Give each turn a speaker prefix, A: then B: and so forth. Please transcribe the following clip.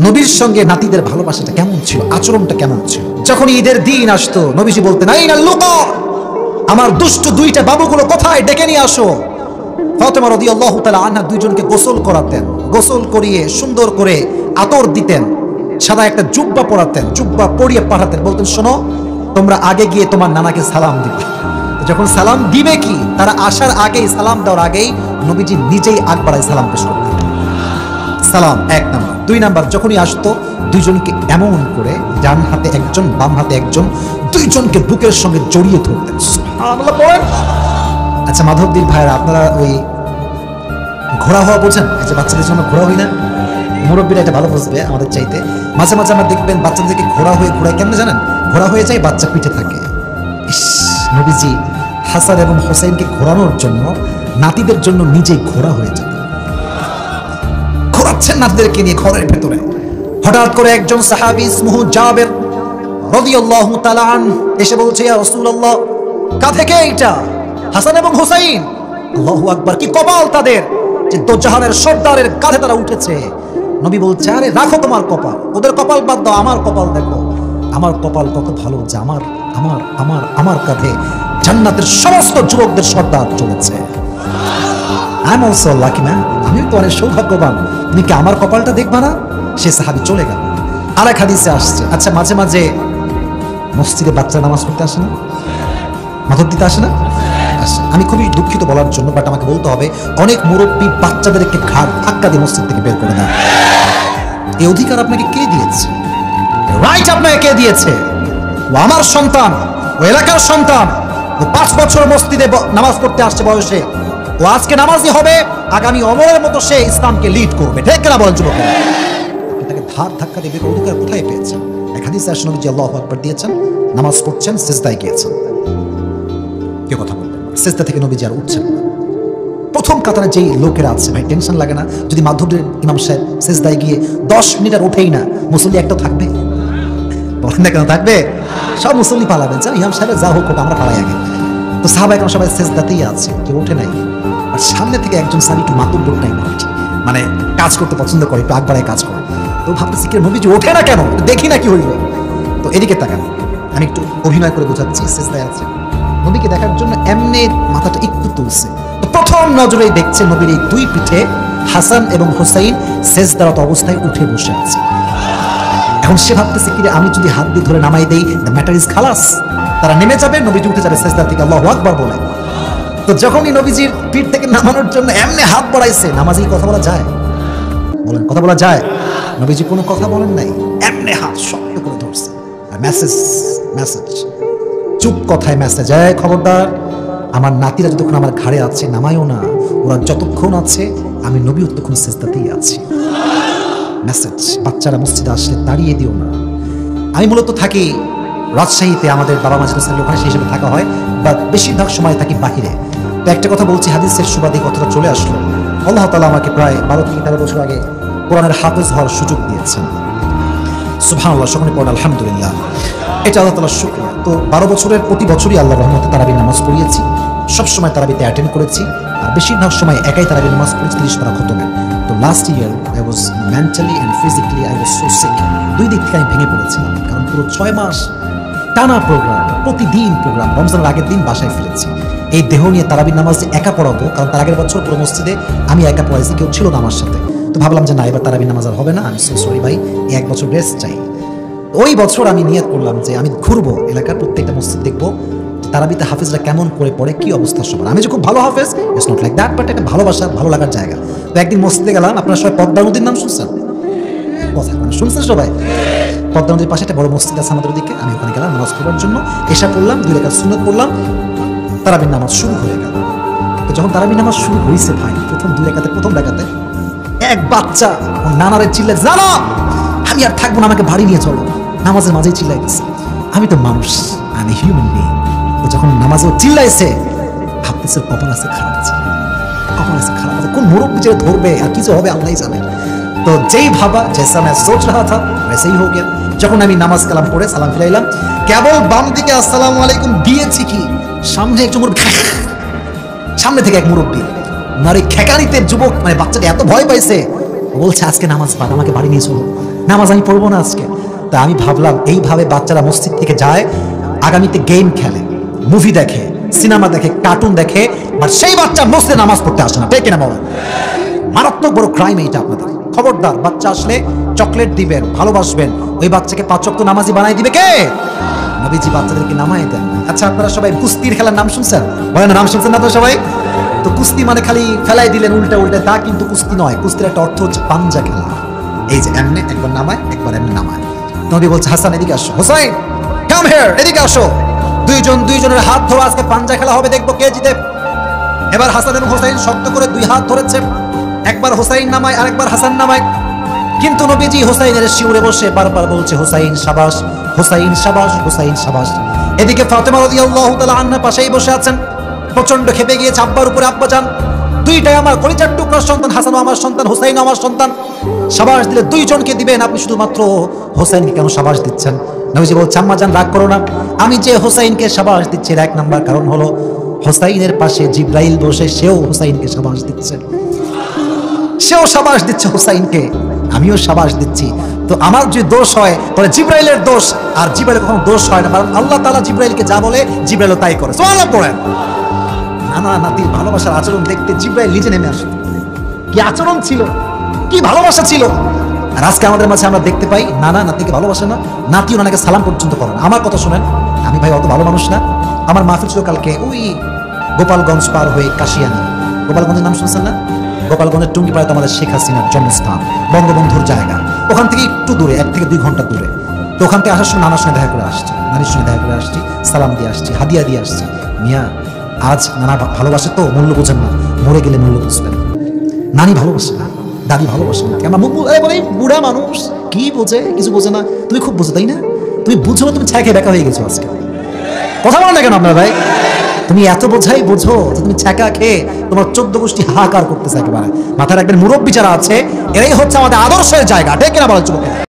A: নবীর সঙ্গে নাতিদের ভালোবাসাটা কেমন ছিল, আচরণটা কেমন ছিল। যখন ঈদের দিন আসতো নবীজি বলতেন, আইনাল লুকা, আমার দুষ্ট দুইটা বাবুগুলো কোথায়, ডেকে নিয়ে আসো। ফাতেমা রাদিয়াল্লাহু তাআলা আনহা দুইজনকে গোসল করাতেন, গোসল করিয়ে সুন্দর করে আতর দিতেন, সাদা একটা জুব্বা পরাতেন, জুব্বা পরিয়ে পাঠাতেন, বলতেন শোনো তোমরা আগে গিয়ে তোমার নানাকে সালাম দিবে। যখন সালাম দিবে কি, তারা আসার আগেই, সালাম দেওয়ার আগেই নবীজি নিজেই আগ বাড়ায় সালাম পেশ করতেন। সালাম এক নাম্বার। দুই নাম্বার, যখনই আসতো দুইজনকে এমন করে, ডান হাতে একজন বাম হাতে একজন, দুইজনকে বুকের সঙ্গে জড়িয়ে ধরতেন। সুবহানাল্লাহ পড়েন। আচ্ছা মাধবদীর ভাইরা, আপনারা ওই ঘোড়া হওয়া বোঝেন? এই যে বাচ্চাদের জন্য ঘোড়া হই না, মুরব্বীরা এটা ভালো বুঝবে আমাদের চাইতে। মাঝে মাঝে আমরা দেখবেন বাচ্চাদেরকে ঘোড়া হয়ে, ঘোড়ায় কেমন জানেন, ঘোড়া হয়ে যায়, বাচ্চা পিঠে থাকে। নবীজি হাসান এবং হোসেনকে ঘোরানোর জন্য নাতিদের জন্য নিজেই ঘোড়া হয়ে যেতেন, ঘোরাচ্ছেন নাতিদেরকে নিয়ে ঘরের ভেতরে। হঠাৎ করে একজন সাহাবী ইসমুহু জাবের রাদিয়াল্লাহু তাআলা আনহু এসে বলছে, ইয়া রাসূলুল্লাহ, কাঁধে কে এটা? হাসান এবং হুসাইন। আল্লাহু আকবার, কি কপাল তাদের যে দোজাহানের সর্দারের কাঁধে তারা উঠেছে। নবী বলছে, আরে রাখো তোমার কপাল, ওদের কপাল বাদ দাও, আমার কপাল দেখো। আমার কপাল কত ভালো যে আমার আমার আমার আমার কাঁধে জান্নাতের সমস্ত যুবকদের সর্দার চলেছে। I am also lucky man, আমিও তো অনেক সৌভাগ্যবান, তুমি কি আমার কপালটা দেখবা না? সে সাহাবী চলে গেল। আর এক হাদিসে আসছে, আচ্ছা মাঝে মাঝে মসজিদে বাচ্চা নামাজ পড়তে আসে না, মাদক দিতে আসে না? আসে। আমি খুবই দুঃখিত বলার জন্য, বাট আমাকে বলতে হবে, অনেক মুরব্বী বাচ্চাদেরকে ঘাড় ধাক্কা দিয়ে মসজিদ থেকে বের করে দেয়। এই অধিকার আপনাকে কে দিয়েছে? রাইট আপনাকে কে দিয়েছে? ও আমার সন্তান, ও এলাকার সন্তান, ও 5 বছর মসজিদে নামাজ পড়তে আসছে বয়সে, ও আজকে নামাজি হবে, আগামী অমরের মতো সে ইসলামকে লিড করবে। ঠিক কিনা বলেন যুবকেরা? তাকে ধাক্কা দিয়ে বের করার অধিকার কোথায় পেয়েছেন? এক হাদিসে আসে নবীজি আল্লাহু আকবার দিয়েছেন, নামাজ পড়ছেন, সিজদায় গিয়েছেন, কেউ কথা বলবেন না, সিজদা থেকে নবীজি আর উঠছেন না। প্রথম কাতারে যেই লোকেরা আছে, ভাই টেনশন লাগে না যদি মাধ্যমের ইমাম সাহেব সিজদায় গিয়ে 10 মিনিট আর উঠেই না, মুসল্লি একটা থাকবে? বলেন না কেন থাকবে? সব মুসল্লি পালাবেন, যা ইমাম সাহেবের যা হোক আমরা পালাই আগে। তো সাহাবায়ে কেরাম সবাই সিজদাতেই আছে, কেউ ওঠে নাই। আর সামনে থেকে একজন সাহাবী একটু মাতুব্বর টাইপ, মানে কাজ করতে পছন্দ করে, একটু আগবাড়ায় কাজ করে। তো ভাবতেছি কি নবীজি ওঠে না কেন, দেখি না কি হইল। তো এদিকে তাকান, আমি একটু অভিনয় করে বোঝাচ্ছি, সিজদায় আছে, নবীকে দেখার জন্য এমনি মাথাটা একটু তুলছে। তো প্রথম নজরেই দেখছে নবীর এই দুই পিঠে হাসান এবং হুসাইন সিজদারত অবস্থায় উঠে বসে আছে। এখন সে ভাবতেছে কি, আমি যদি হাত দিয়ে ধরে নামাই দেই, দ্য ম্যাটার ইজ খালাস, তারা নেমে যাবে, নবীজি উঠে যাবে সিজদা থেকে আল্লাহু আকবার বলে। তো যখনই নবীজির পিঠ থেকে নামানোর জন্য এমনি হাত বাড়াইছে, নামাজি কথা বলা যায়? বলেন, কথা বলা যায়? নবীজি কোনো কথা বলেন নাই, এমনি হাত শক্ত করে ধরছে। আর মেসেজ, চুপ কথায় মেসেজ, খবরদার, আমার নাতিরা যতক্ষণ আমার ঘাড়ে আছে নামাইও না, ওরা যতক্ষণ আছে আমি নবী ততক্ষণ সিজদাতেই আছি। মেসেজ, বাচ্চারা মসজিদে আসলে দাঁড়িয়ে দিও না। আমি মূলত থাকি রাজশাহীতে, আমাদের বাবা মাঝে ওখানে সেই হিসেবে থাকা হয়, বা বেশিরভাগ সময় থাকি বাহিরে। তো একটা কথা বলছি, হাদিসের সুবাদে কথাটা চলে আসলো। আল্লাহ তাআলা আমাকে প্রায় 12 থেকে 13 বছর আগে কোরআনের হাফেজ হওয়ার সুযোগ দিয়েছেন। সুবহানাল্লাহ, সকলে পড়েন আলহামদুলিল্লাহ, এটা আল্লাহ তাআলার শুকরিয়া। তো 12 বছরের প্রতি বছরই আল্লাহর রহমতে তারাবির নামাজ পড়িয়েছি, সবসময় তারাবিতে অ্যাটেন্ড করেছি, আর বেশিরভাগ সময় একাই তারাবির নামাজ পড়েছি 30 পারা খতমে। তো last year I was mentally and physically I was so sick. দুই দিক থেকে আমি ভেঙে পড়েছিলাম, কারণ পুরো 6 মাস টানা প্রোগ্রাম, প্রতিদিন প্রোগ্রাম, রমজানের আগের দিন বাসায় ফিরেছি। এই দেহ নিয়ে তারাবির নামাজ একা পড়াবো, কারণ তার আগের বছর পুরো মসজিদে আমি একা পড়াইছি, কেউ ছিল না আমার সাথে। তো ভাবলাম যে না, এবার তারাবির নামাজ আর হবে না, আমি সো সরি ভাই, এই 1 বছর রেস্ট চাই। ওই বছর আমি নিয়ত করলাম যে আমি ঘুরবো, এলাকার প্রত্যেকটা মসজিদ দেখবো তারাবিতে হাফেজরা কেমন করে পড়ে, কি অবস্থা সবার। আমি যে খুব ভালো হাফেজ, it's not like that, but একটা ভালোবাসার, ভালো লাগার জায়গা। তো একদিন মসজিদে গেলাম, আপনারা সবাই পদ্মা নদীর নাম শুনছেন? কথা শুনছেন সবাই? পদ্মা নদীর পাশে একটা বড় মসজিদ আছে আমাদের দিকে, আমি ওখানে গেলাম নামাজ পড়ার জন্য। এশা পড়লাম, 2 রাকাত সুন্নাত পড়লাম, তারাবির নামাজ শুরু হয়ে গেল। তো যখন তারাবির নামাজ শুরু হয়েছে ভাই, প্রথম 2 রাকাতে, প্রথম রাকাতে এক বাচ্চা ওর নানারে চিল্লায়, জানা আমি আর থাকবো না, আমাকে বাড়ি নিয়ে চলো। নামাজের মাঝেই চিল্লাই গেছে। আমি তো মানুষ, আমি হিউম্যান বিং। তো যখন নামাজও চিল্লাইছে, ভাবতেছে কপাল আছে খারাপ আছে, কপাল আছে খারাপ আছে, কোন মুরব্বি যে ধরবে আর কিছু হবে আল্লাহই জানে। তো যেই ভাবা, জैसा मैं सोच रहा था वैसे ही हो गया। যখন আমি নামাজ কালাম পড়ে সালাম ফিরাইলাম, কেবল বাম দিকে আসসালামু আলাইকুম দিয়েছি কি, সামনে একজন মুরব্বি, সামনে থেকে এক মুরব্বি, নারী খেকানিতে যুবক, মানে বাচ্চাটা এত ভয় পাইছে, বলছে আজকে নামাজ বাদ, আমাকে বাড়ি নিয়ে চলো। নামাজ আমি পড়বো না আজকে। তা আমি ভাবলাম এইভাবে বাচ্চারা মসজিদ থেকে যায়, আগামীতে গেম খেলে, মুভি দেখে, সিনেমা দেখে, কার্টুন দেখে, বাট সেই বাচ্চা মসজিদে নামাজ পড়তে আসে না। ঠিক কিনা বলেন? মারাত্মক বড় ক্রাইম এইটা আপনাদের। খবরদার, বাচ্চা আসলে চকলেট দিবেন, ভালোবাসবেন, ওই বাচ্চাকে 5 ওয়াক্ত নামাজি বানাই দিবে কে? নবীজি বাচ্চাদেরকে নামাই দেন। আচ্ছা, আপনারা সবাই কুস্তির খেলার নাম শুনছেন? বলেন, নাম শুনছেন না তো সবাই? তো কুস্তি মানে খালি ফেলাই দিলেন উল্টা উল্টা, তা কিন্তু কুস্তি নয়। কুস্তির একটা অর্থ হচ্ছে পাঞ্জা খেলা। এই যে এমনি একবার নামায়, একবার এমনি নামায়। নবী বলছে, হাসান এদিকে আসো, হোসাইন কাম হিয়ার, এদিকে আসো। দুইজনের হাত ধরে আজকে পাঞ্জা খেলা হবে, দেখবো কে জিতে। এবার হাসান এবং হোসাইন শক্ত করে 2 হাত ধরেছে, একবার হোসাইন নামায় আর একবার হাসান নামায়। কিন্তু নবীজি হোসাইনের শিউরে বসে বারবার বলছে, হোসাইন সাবাস, হোসাইন সাবাস, হোসাইন সাবাস। এদিকে ফাতেমা রাদিয়াল্লাহু তাআলা আনহা পাশেই বসে আছেন, প্রচন্ড খেপে গিয়েছে আব্বার উপরে। আব্বা জান, দুইটাই আমার কলিজার টুকরার সন্তান, হাসানও আমার সন্তান, হোসাইনও আমার সন্তান। সাবাস দিলে 2 জনকে দিবেন, আপনি শুধুমাত্র হোসাইনকে কেন সাবাস দিচ্ছেন? নবীজি বলছে, আম্মা জান রাগ করো না, আমি যে হোসাইনকে সাবাস দিচ্ছি এর 1 নাম্বার কারণ হলো হোসাইনের পাশে জিব্রাইল বসে, সেও হোসাইনকে সাবাস দিচ্ছে, সেও সাবাস দিচ্ছে হোসাইনকে, আমিও সাবাস দিচ্ছি। তো আমার যদি দোষ হয় তাহলে জিব্রাইলের দোষ, আর জিব্রাইলের কখনো দোষ হয় না, কারণ আল্লাহ তাআলা জিব্রাইলকে যা বলে জিব্রাইলও তাই করে। সুবহানাল্লাহ পড়েন। নানা নাতির ভালোবাসার আচরণ দেখতে জিব্রাইল নিজে নেমে আসে। কি আচরণ ছিল, কি ভালোবাসা ছিল। আর আজকে আমাদের মাঝে আমরা দেখতে পাই নানা নাতিকে ভালোবাসে না, নাতি ওনাকে সালাম পর্যন্ত করে না। আমার কথা শোনেন, আমি ভাই অত ভালো মানুষ না। আমার মাহফিল ছিল কালকে ওই গোপালগঞ্জ পার হয়ে কাশিয়ানি। গোপালগঞ্জের নাম শুনছেন না? গোপালগঞ্জের টুঙ্গিপাড়াতে আমাদের শেখ হাসিনার জন্মস্থান, বঙ্গবন্ধুর জায়গা। ওখান থেকে একটু দূরে, 1 থেকে 2 ঘন্টা দূরে। তো ওখান থেকে আসার সময় নানার সঙ্গে দেখা করে আসছি, নানির সঙ্গে দেখা করে আসছি, সালাম দিয়ে আসছি, হাদিয়া দিয়ে আসছি। মিয়া, আজ নানা ভালোবাসে তো মূল্য বোঝেন না, মরে গেলে মূল্য বুঝবেন। নানি ভালোবাসে না, দাদি ভালোবাসে না, কেন বলে বুড়া মানুষ কি বোঝে, কিছু বোঝে না। তুমি খুব বোঝো, তাই না? তুমি বুঝো, তুমি ছায়া খেয়ে বেকা হয়ে গেছো আজকে। কথা বল না কেন আপনার ভাই? তুমি এত বোঝাই বোঝো যে তুমি ছ্যাঁকা খেয়ে তোমার 14 গোষ্ঠী হাহাকার করতেছে একেবারে। মাথার একবার মুরব্বী যারা আছে, এরাই হচ্ছে আমাদের আদর্শের জায়গা। ঠিক কিনা বলো?